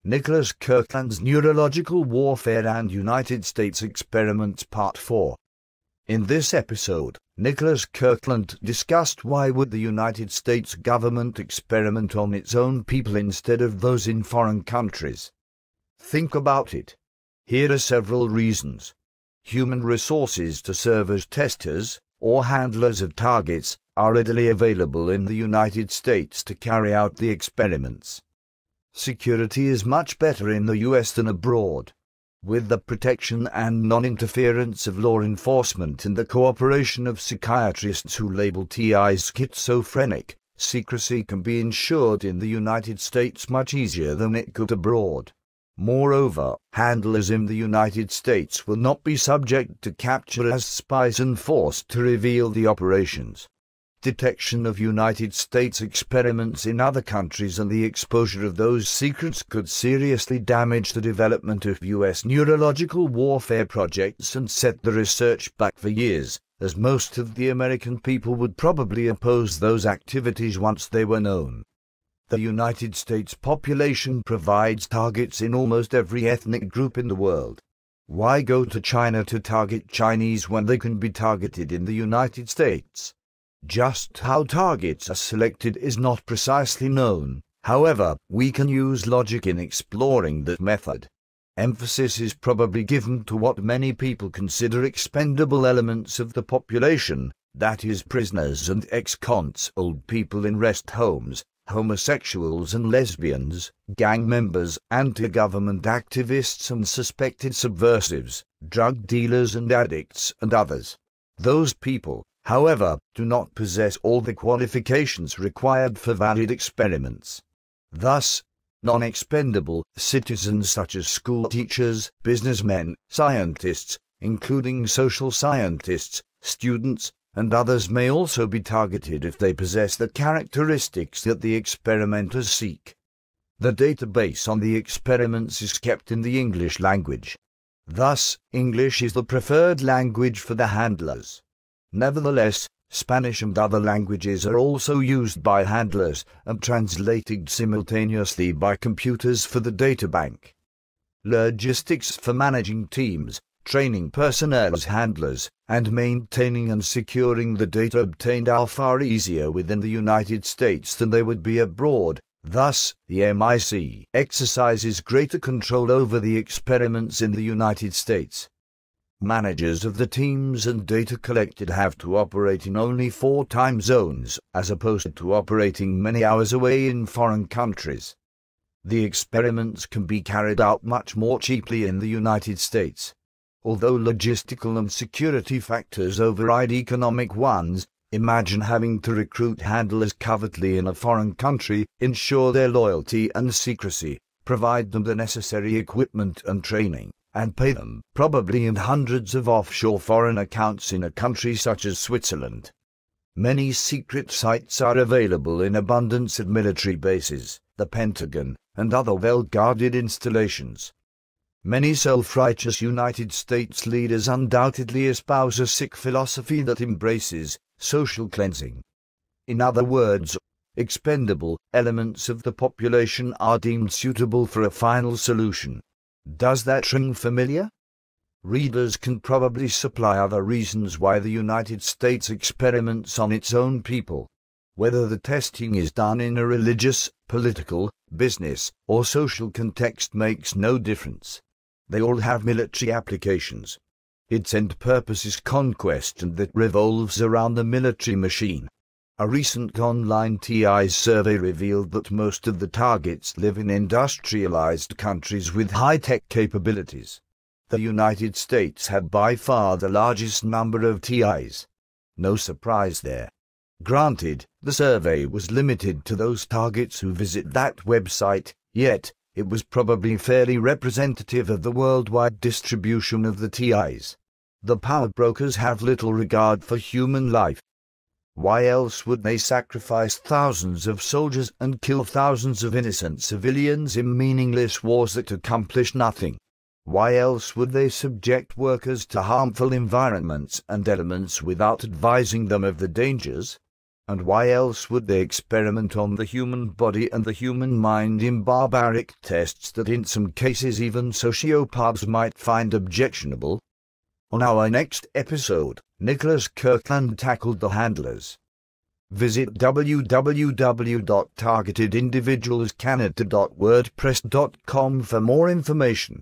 Nicholas Kirkland's Neurological Warfare and United States Experiments Part 4. In this episode, Nicholas Kirkland discussed why would the United States government experiment on its own people instead of those in foreign countries. Think about it. Here are several reasons. Human resources to serve as testers, or handlers of targets, are readily available in the United States to carry out the experiments. Security is much better in the US than abroad. With the protection and non-interference of law enforcement and the cooperation of psychiatrists who label TIs schizophrenic, secrecy can be ensured in the United States much easier than it could abroad. Moreover, handlers in the United States will not be subject to capture as spies and forced to reveal the operations. Detection of United States experiments in other countries and the exposure of those secrets could seriously damage the development of U.S. neurological warfare projects and set the research back for years, as most of the American people would probably oppose those activities once they were known. The United States population provides targets in almost every ethnic group in the world. Why go to China to target Chinese when they can be targeted in the United States? Just how targets are selected is not precisely known. However, we can use logic in exploring that method. Emphasis is probably given to what many people consider expendable elements of the population, that is, prisoners and ex-cons, old people in rest homes, homosexuals and lesbians, gang members, anti-government activists and suspected subversives, drug dealers and addicts and others. Those people, however, do not possess all the qualifications required for valid experiments. Thus, non-expendable citizens such as school teachers, businessmen, scientists, including social scientists, students, and others may also be targeted if they possess the characteristics that the experimenters seek. The database on the experiments is kept in the English language. Thus, English is the preferred language for the handlers. Nevertheless, Spanish and other languages are also used by handlers and translated simultaneously by computers for the databank. Logistics for managing teams, training personnel as handlers, and maintaining and securing the data obtained are far easier within the United States than they would be abroad. Thus, the MIC exercises greater control over the experiments in the United States. Managers of the teams and data collected have to operate in only 4 time zones, as opposed to operating many hours away in foreign countries. The experiments can be carried out much more cheaply in the United States. Although logistical and security factors override economic ones, imagine having to recruit handlers covertly in a foreign country, ensure their loyalty and secrecy, provide them the necessary equipment and training, and pay them, probably in hundreds of offshore foreign accounts in a country such as Switzerland. Many secret sites are available in abundance at military bases, the Pentagon, and other well-guarded installations. Many self-righteous United States leaders undoubtedly espouse a sick philosophy that embraces social cleansing. In other words, expendable elements of the population are deemed suitable for a final solution. Does that ring familiar? Readers can probably supply other reasons why the United States experiments on its own people. Whether the testing is done in a religious, political, business, or social context makes no difference. They all have military applications. Its end purpose is conquest, and that revolves around the military machine. A recent online TI survey revealed that most of the targets live in industrialized countries with high-tech capabilities. The United States had by far the largest number of TIs. No surprise there. Granted, the survey was limited to those targets who visit that website, yet it was probably fairly representative of the worldwide distribution of the TIs. The power brokers have little regard for human life. Why else would they sacrifice thousands of soldiers and kill thousands of innocent civilians in meaningless wars that accomplish nothing? Why else would they subject workers to harmful environments and elements without advising them of the dangers? And why else would they experiment on the human body and the human mind in barbaric tests that in some cases even sociopaths might find objectionable? On our next episode, Nicholas Kirkland tackled the handlers. Visit www.targetedindividualscanada.wordpress.com for more information.